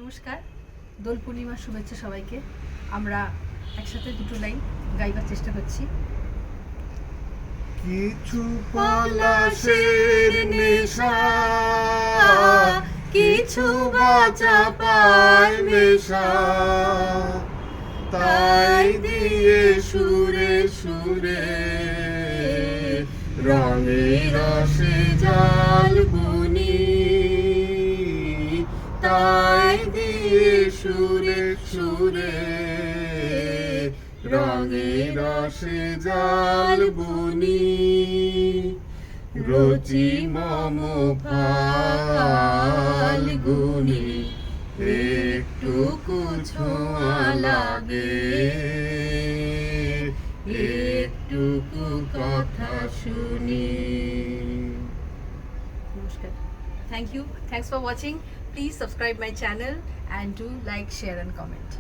নমস্কার, দোল পূর্ণিমার শুভেচ্ছা সবাইকে। আমরা একসাথে দুটো লাইন গাইবার চেষ্টা করছি। কিছু পলাশের নেশা, কিছু বাঁচা পায় নেশা, তাই দিয়ে সুরে সুরে রঙে রসে জাল বুনি, তাই দিয়ে সুরে সুরে রঙে রসে জাল বুনি। রচি মম ফাল্গুনি, একটুকু ছোঁয়া লাগে, একটুকু কথা শুনি। নমস্কার, thank you, thanks for watching. Please subscribe my channel and do like, share and comment.